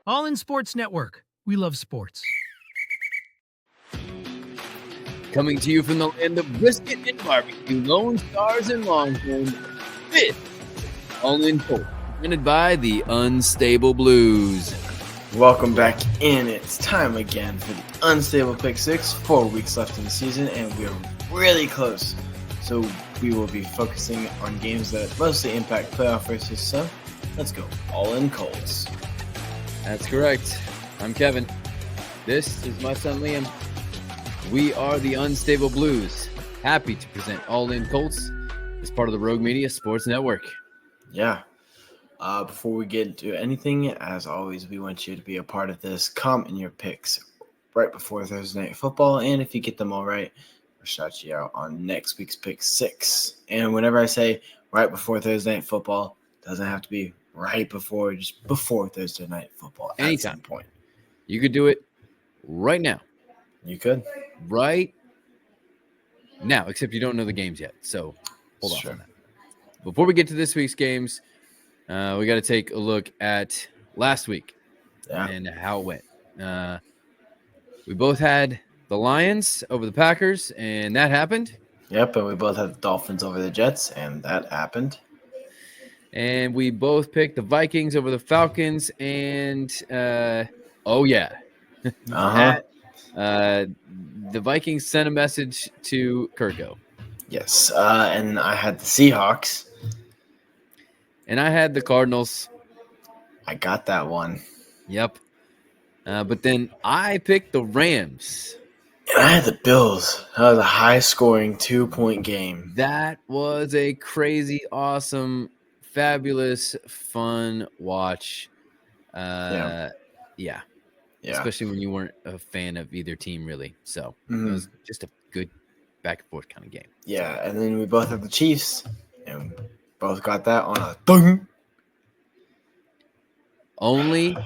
All In Sports Network. We love sports. Coming to you from the land of brisket and barbecue, Lone Stars and Longhorn, this All In Colts, presented by the Unstable Blues. Welcome back in. It's time again for the Unstable Pick 6. 4 weeks left in the season, and we are really close. So we will be focusing on games that mostly impact playoff races. So let's go. All In Colts. That's correct. I'm Kevin. This is my son Liam. We are the Unstable Blues. Happy to present All In Colts as part of the Rogue Media Sports Network. Yeah. Before we get into anything, as always, we want you to be a part of this. Comment your picks right before Thursday Night Football, and if you get them all right, we'll shout you out on next week's Pick 6. And whenever I say right before Thursday Night Football, it doesn't have to be right before, just before Thursday Night Football. Anytime. At some point. You could do it right now. You could. Right now, except you don't know the games yet. So hold off on that. Before we get to this week's games, we got to take a look at last week and how it went. We both had the Lions over the Packers, and that happened. Yep, and we both had the Dolphins over the Jets, and that happened. And we both picked the Vikings over the Falcons, and oh yeah, the Vikings sent a message to Kirko. Yes, and I had the Seahawks. And I had the Cardinals. I got that one. Yep. But then I picked the Rams. And I had the Bills. That was a high-scoring 2-point game. That was a crazy, awesome, fabulous, fun watch. Yeah. Especially when you weren't a fan of either team, really. So it was just a good back-and-forth kind of game. Yeah, and then we both had the Chiefs. And both got that on a thing. Only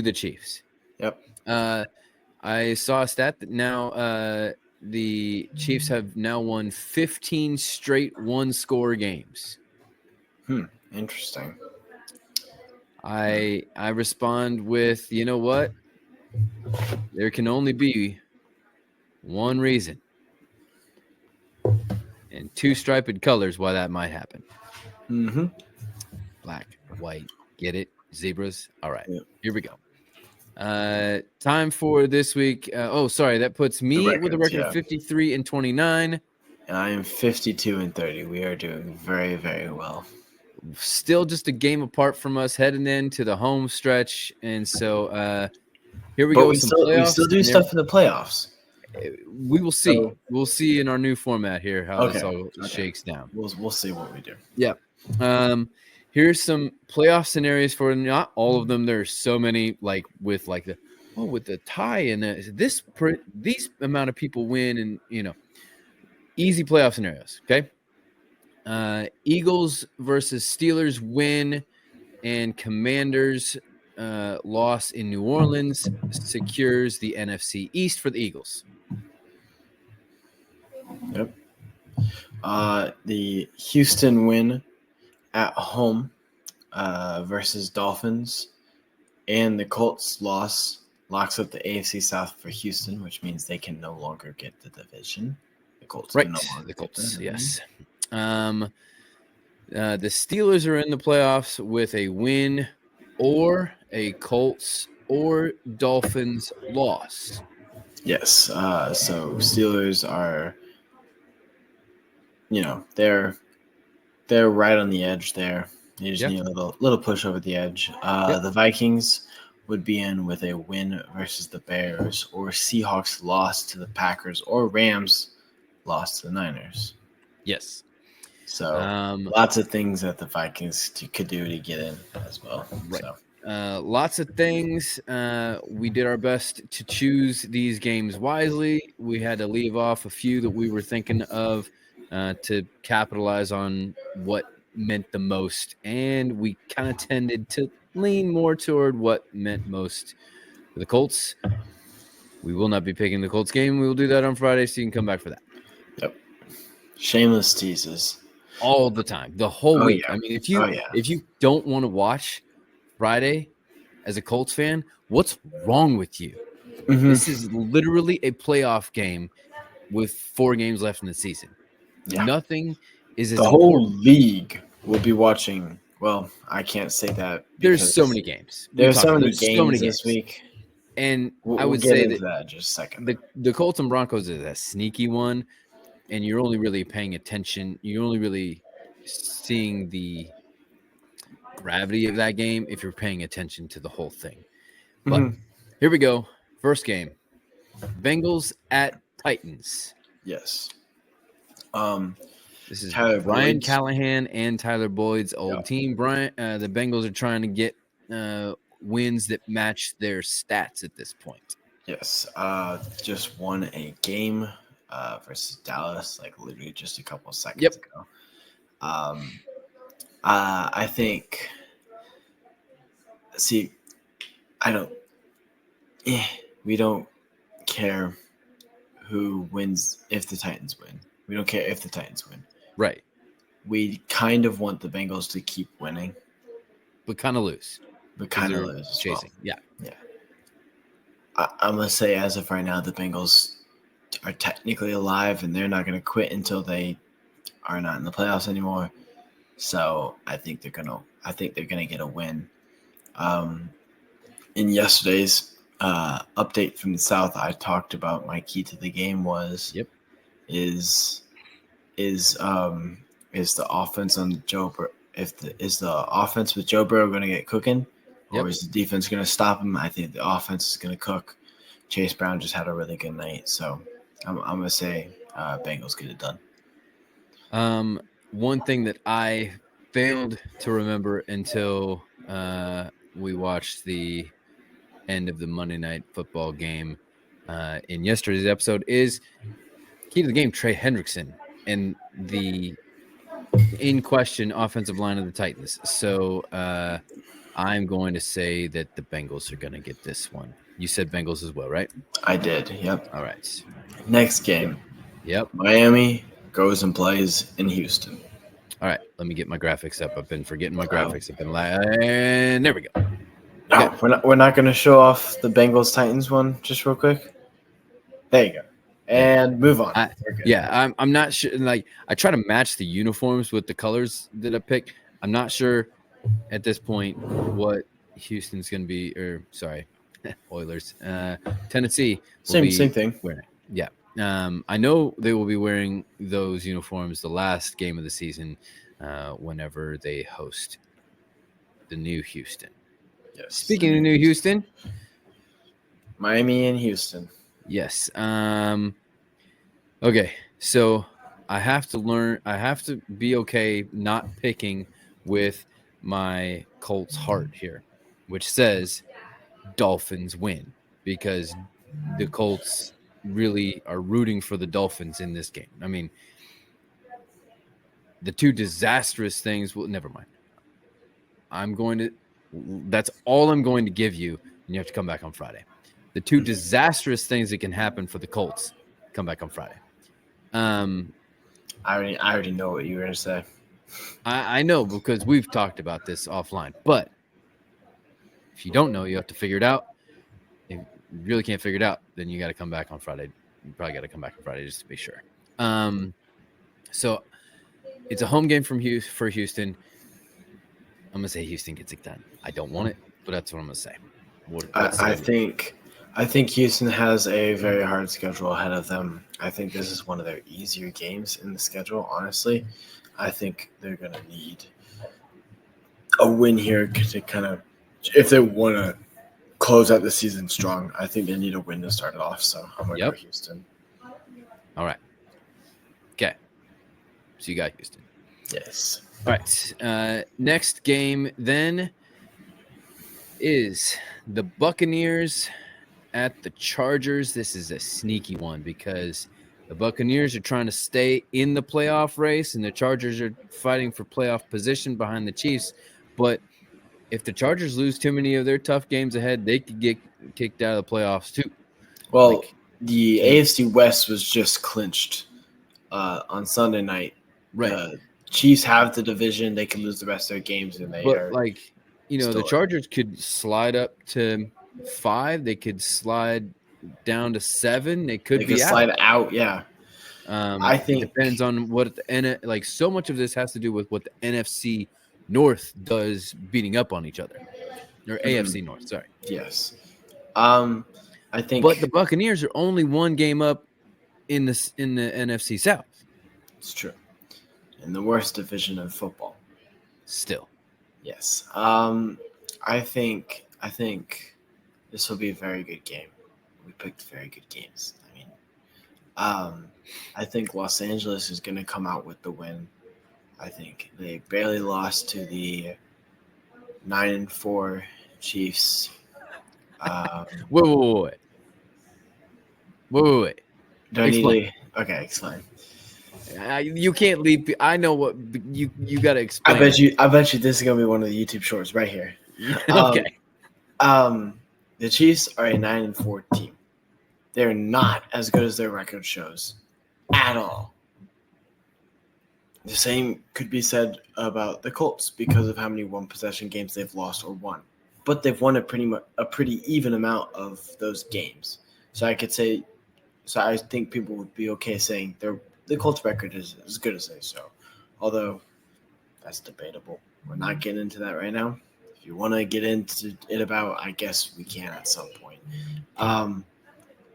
the Chiefs. Yep. I saw a stat that now the Chiefs have now won 15 straight one-score games. Interesting. I respond with, you know what? There can only be one reason. And 2 striped colors why that might happen. Black, white, get it? Zebras. All right, Here we go. Time for this week. That puts me with a record of 53-29. And I am 52-30. We are doing very, very well. Still just a game apart from us heading into the home stretch. And so here we go. We still do stuff in the playoffs. We will see. We'll see in our new format here how this all shakes down. We'll see what we do. Yeah. Here's some playoff scenarios for not all of them. There's so many, like with the tie and these amount of people win, and easy playoff scenarios. Okay. Eagles versus Steelers win, and Commanders loss in New Orleans secures the NFC East for the Eagles. Yep. The Houston win at home versus Dolphins, and the Colts loss locks up the AFC South for Houston, which means they can no longer get the division. The Colts, right? The Colts, yes. The Steelers are in the playoffs with a win or a Colts or Dolphins loss. Yes. So Steelers are, they're right on the edge there. You just need a little push over the edge. The Vikings would be in with a win versus the Bears, or Seahawks lost to the Packers, or Rams lost to the Niners. Yes. So lots of things that the Vikings could do to get in as well. Right. So. Lots of things. We did our best to choose these games wisely. We had to leave off a few that we were thinking of to capitalize on what meant the most. And we kind of tended to lean more toward what meant most for the Colts. We will not be picking the Colts game. We will do that on Friday, so you can come back for that. Yep. Shameless teases. All the time, the whole week. Yeah. I mean, if you don't want to watch Friday as a Colts fan, what's wrong with you? Mhm. This is literally a playoff game with 4 games left in the season. Yeah. Nothing is as The whole important. league will be watching. Well, I can't say that There's because so many games. there's so many games games. this week. And I We'll would get say into that that in just a second. the Colts and Broncos is a sneaky one, and you're only really paying attention. You're only really seeing the gravity of that game if you're paying attention to the whole thing. But Mhm. here we go. First game. Bengals at Titans. Yes. This is Tyler Brian Boyd's- Callahan and Tyler Boyd's old Yep. team. The Bengals are trying to get wins that match their stats at this point. Yes. Just won a game versus Dallas, like literally just a couple of seconds ago. I think. See, I don't. We don't care who wins if the Titans win. We don't care if the Titans win. Right. We kind of want the Bengals to keep winning, But kind of lose. but kind of They're lose as chasing. well. Yeah. I'm gonna say as of right now, the Bengals are technically alive, and they're not gonna quit until they are not in the playoffs anymore. So I think they're gonna get a win. In yesterday's update from the South, I talked about my key to the game was is the offense on Joe Burrow. Is the offense with Joe Burrow going to get cooking, or is the defense going to stop him? I think the offense is going to cook. Chase Brown just had a really good night, so I'm going to say Bengals get it done. One thing that I failed to remember until we watched the end of the Monday Night Football game in yesterday's episode is key to the game, Trey Hendrickson, and the in question offensive line of the Titans. So I'm going to say that the Bengals are going to get this one. You said Bengals as well, right? I did. Yep. All right. Next game. Yep. Miami goes and plays in Houston. All right. Let me get my graphics up. I've been forgetting my graphics. And there we go. Okay. Oh, we're not going to show off the Bengals Titans one just real quick. There you go. And move on. I'm not sure. Like, I try to match the uniforms with the colors that I picked. I'm not sure at this point what Houston's going to be, or sorry, Oilers. Tennessee. Same thing. Wearing. Yeah. I know they will be wearing those uniforms the last game of the season whenever they host the new Houston. Yes. Speaking of new Houston, Miami and Houston. Yes. Okay. So I have to be okay not picking with my Colts heart here, which says Dolphins win, because the Colts really are rooting for the Dolphins in this game. I mean, the two disastrous things. Well, never mind. That's all I'm going to give you, and you have to come back on Friday. The two disastrous things that can happen for the Colts come back on Friday. I already know what you were going to say. I know, because we've talked about this offline. But if you don't know, you have to figure it out. If you really can't figure it out, then you got to come back on Friday. You probably got to come back on Friday just to be sure. So it's a home game for Houston. I'm going to say Houston gets it done. I don't want it, but that's what I'm going to say. I think Houston has a very hard schedule ahead of them. I think this is one of their easier games in the schedule, honestly. I think they're going to need a win here to kind of, if they want to close out the season strong, I think they need a win to start it off. So I'm going to go Houston. All right. Okay. So you got Houston. Yes. All right. Next game then is the Buccaneers at the Chargers. This is a sneaky one because the Buccaneers are trying to stay in the playoff race, and the Chargers are fighting for playoff position behind the Chiefs. But if the Chargers lose too many of their tough games ahead, they could get kicked out of the playoffs too. Well, the AFC West was just clinched on Sunday night. Right. Chiefs have the division. They can lose the rest of their games, and they are the Chargers could slide up to 5. They could slide down to 7. They could be slide out. Yeah. I think it depends on what so much of this has to do with what the NFC North does beating up on each other, or AFC North. Sorry. Yes. I think, but the Buccaneers are only one game up in the NFC South. It's true. In the worst division of football. Still. Yes. I think this will be a very good game. We picked very good games. I think Los Angeles is going to come out with the win. I think they barely lost to the 9-4 Chiefs. Wait. Don't need to. Okay, explain. You can't leave. I know what you got to explain. I bet you this is going to be one of the YouTube shorts right here. Okay. The Chiefs are a 9-4 team. They're not as good as their record shows at all. The same could be said about the Colts because of how many one-possession games they've lost or won. But they've won a pretty even amount of those games. So I think people would be okay saying the Colts record is as good as they show. Although that's debatable. We're not getting into that right now. If you want to get into it I guess we can at some point.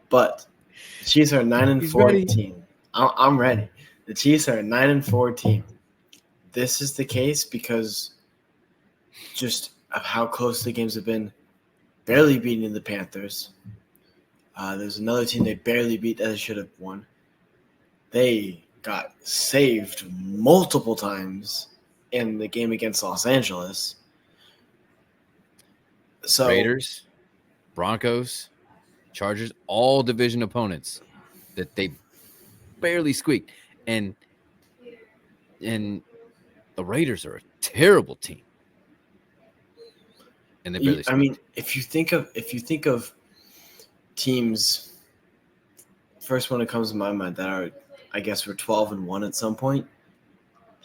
But the Chiefs are a 9-4 team. I'm ready. The Chiefs are a 9-4 team. This is the case because just of how close the games have been. Barely beating the Panthers. There's another team they barely beat that they should have won. They got saved multiple times in the game against Los Angeles. So Raiders, Broncos, Chargers, all division opponents that they barely squeaked. And the Raiders are a terrible team. And they barely squeaked. if you think of teams, first one that comes to my mind that are, I guess, were 12-1 at some point.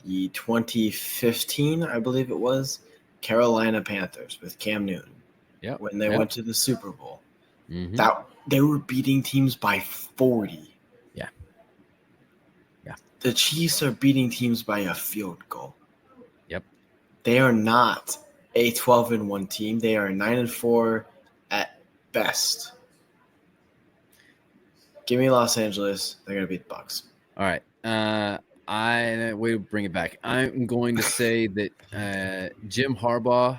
The 2015, I believe it was, Carolina Panthers with Cam Newton. Yeah. When they went to the Super Bowl. Mm-hmm. That they were beating teams by 40. Yeah. The Chiefs are beating teams by a field goal. Yep. They are not a 12-1 team. They are 9-4 at best. Give me Los Angeles. They're going to beat the Bucs. All right. We'll bring it back. I'm going to say that Jim Harbaugh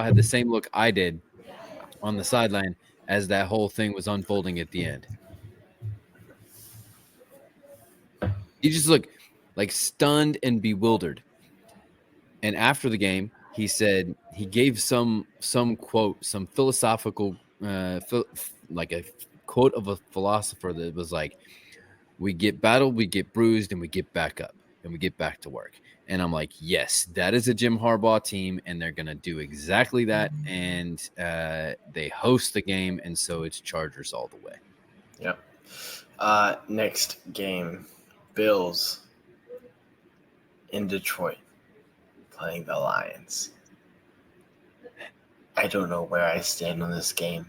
had the same look I did on the sideline as that whole thing was unfolding at the end. He just looked like stunned and bewildered. And after the game, he said he gave some quote, some philosophical, like a quote of a philosopher that was like, "We get battled, we get bruised, and we get back up, and we get back to work." And I'm like, yes, that is a Jim Harbaugh team, and they're going to do exactly that. And they host the game, and so it's Chargers all the way. Yep. Next game, Bills in Detroit playing the Lions. I don't know where I stand on this game.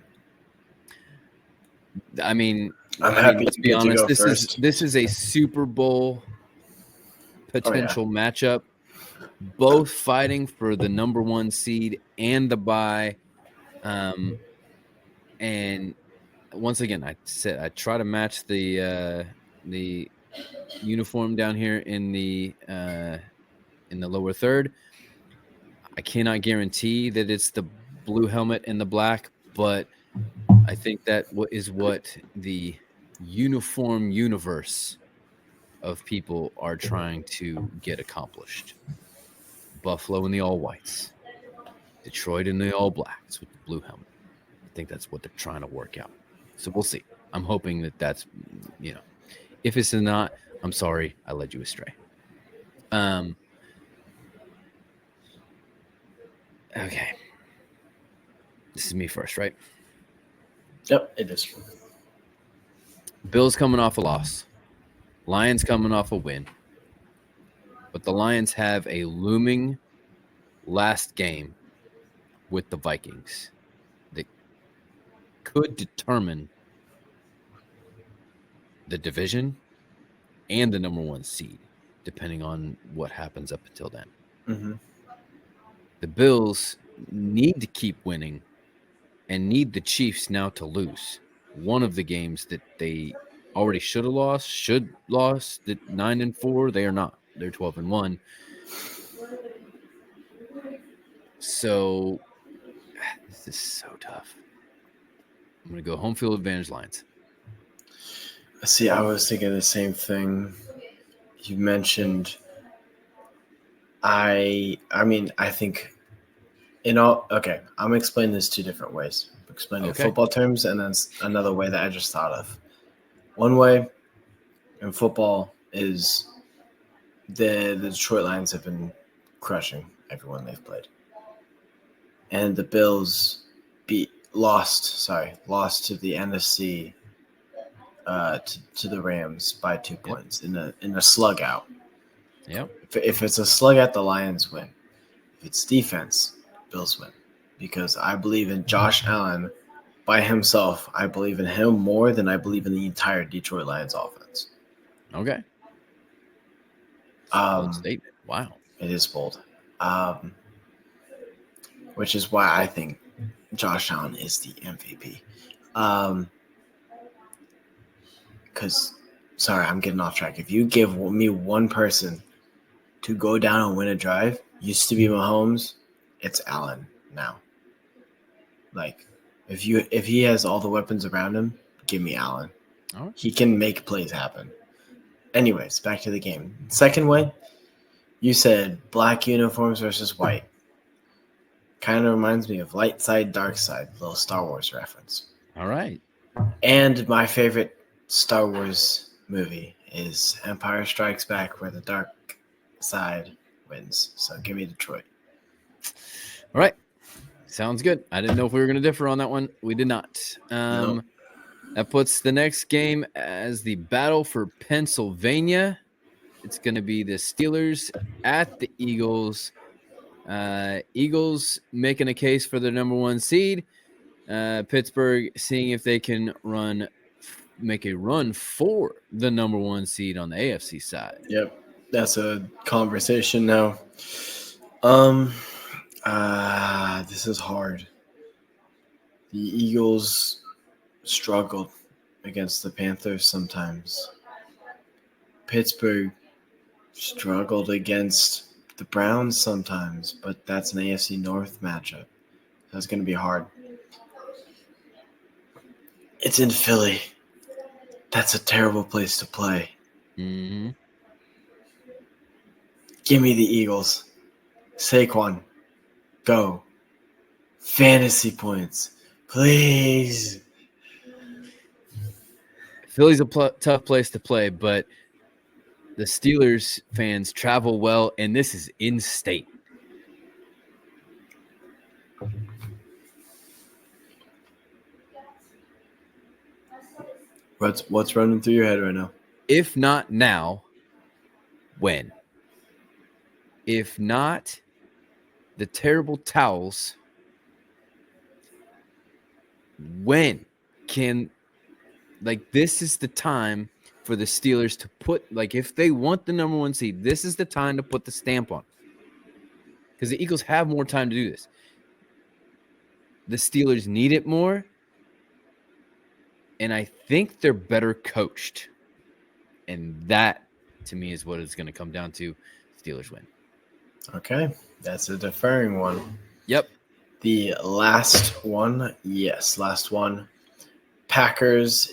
I'm happy let's to be get to honest. go This is a Super Bowl potential matchup. Both fighting for the number 1 seed and the bye. And once again, I said I try to match the uniform down here in the lower third. I cannot guarantee that it's the blue helmet and the black, but I think that is what the uniform universe of people are trying to get accomplished. Buffalo in the all whites, Detroit in the all blacks with the blue helmet. I think that's what they're trying to work out. So we'll see. I'm hoping that that's, if it's not, I'm sorry, I led you astray. Okay. This is me first, right? Yep, it is. Bills coming off a loss. Lions coming off a win. But the Lions have a looming last game with the Vikings that could determine the division and the number 1 seed, depending on what happens up until then. Mm-hmm. The Bills need to keep winning and need the Chiefs now to lose one of the games that they already should have lost. At 9-4. They are not. They're 12-1. So this is so tough. I'm going to go home field advantage Lions. See, I was thinking the same thing. You mentioned. I think okay, I'm gonna explain this 2 different ways. Explain it in football terms, and then another way that I just thought of. One way in football is the Detroit Lions have been crushing everyone they've played, and the Bills lost to the NFC to the Rams by 2 points in a slug out. Yep. If it's a slug out, the Lions win. If it's defense, Bills win. Because I believe in Josh Allen by himself. I believe in him more than I believe in the entire Detroit Lions offense. Okay. Bold statement. Wow. It is bold. Which is why I think Josh Allen is the MVP. Because, sorry, I'm getting off track. If you give me one person to go down and win a drive, used to be Mahomes, it's Allen now. Like, if he has all the weapons around him, give me Allen. All right. He can make plays happen. Anyways, back to the game. Second way, you said black uniforms versus white. Kind of reminds me of light side, dark side, little Star Wars reference. All right. And my favorite Star Wars movie is Empire Strikes Back, where the dark side wins. So give me Detroit. All right. Sounds good. I didn't know if we were going to differ on that one. We did not. Nope. That puts the next game as the battle for Pennsylvania. It's going to be the Steelers at the Eagles. Eagles making a case for the number 1 seed. Pittsburgh seeing if they can make a run for the number 1 seed on the AFC side. Yep. That's a conversation now. This is hard. The Eagles struggled against the Panthers sometimes. Pittsburgh struggled against the Browns sometimes, but that's an AFC North matchup. That's going to be hard. It's in Philly. That's a terrible place to play. Mm-hmm. Give me the Eagles. Saquon, go. Fantasy points, please. Philly's a tough place to play, but the Steelers fans travel well, and this is in-state. What's running through your head right now? If not now, when? If not the terrible towels, when can, this is the time for the Steelers to put, if they want the number 1 seed, this is the time to put the stamp on. Because the Eagles have more time to do this. The Steelers need it more. And I think they're better coached. And that, to me, is what it's going to come down to. Steelers win. Okay. That's a deferring one. Yep. The last one. Yes, last one. Packers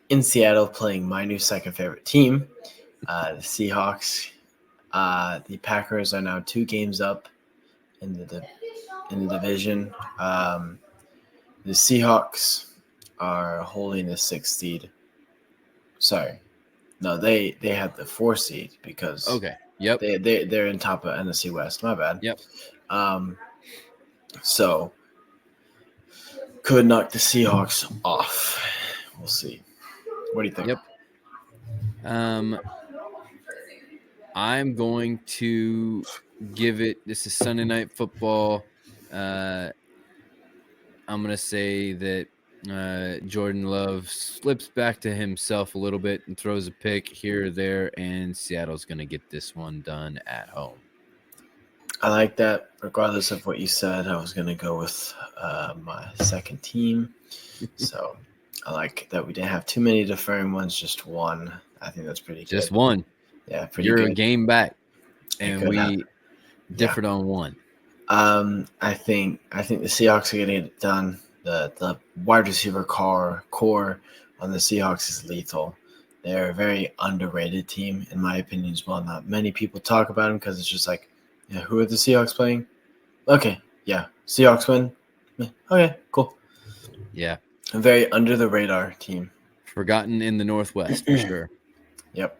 in Seattle playing my new second favorite team, the Seahawks. The Packers are now 2 games up in the division. The Seahawks are holding the 6th seed. Sorry, no, they have the 4th seed because Yep. they're in top of NFC West. My bad. Yep. So could knock the Seahawks off. We'll see. What do you think? Yep. I'm going to give it. This is Sunday Night Football. I'm going to say that Jordan Love slips back to himself a little bit and throws a pick here or there, and Seattle's going to get this one done at home. I like that. Regardless of what you said, I was going to go with my second team. So I like that we didn't have too many deferring ones, just one. I think that's pretty good. Just one. Yeah, pretty You're good. a game back, and we happen. differed on one. I think the Seahawks are going to get it done. The wide receiver core on the Seahawks is lethal. They're a very underrated team, in my opinion, as well. Not many people talk about them because it's just like, yeah, who are the Seahawks playing? Okay, yeah, Seahawks win. Okay, cool. Yeah. A very under the radar team. Forgotten in the Northwest, for sure. Yep.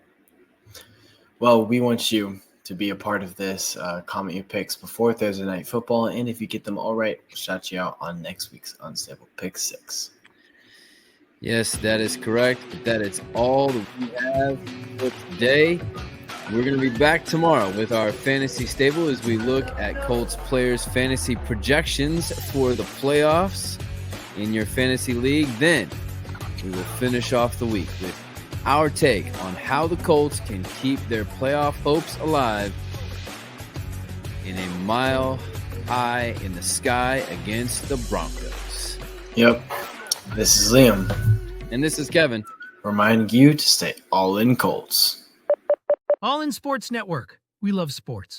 Well, we want you to be a part of this. Comment your picks before Thursday Night Football, and if you get them all right, we'll shout you out on next week's Unstable Pick 6. Yes, that is correct. But that is all that we have for today. We're going to be back tomorrow with our fantasy stable as we look at Colts players' fantasy projections for the playoffs in your fantasy league. Then we will finish off the week with our take on how the Colts can keep their playoff hopes alive in a mile high in the sky against the Broncos. Yep. This is Liam. And this is Kevin. Reminding you to stay all in Colts. All in Sports Network. We love sports.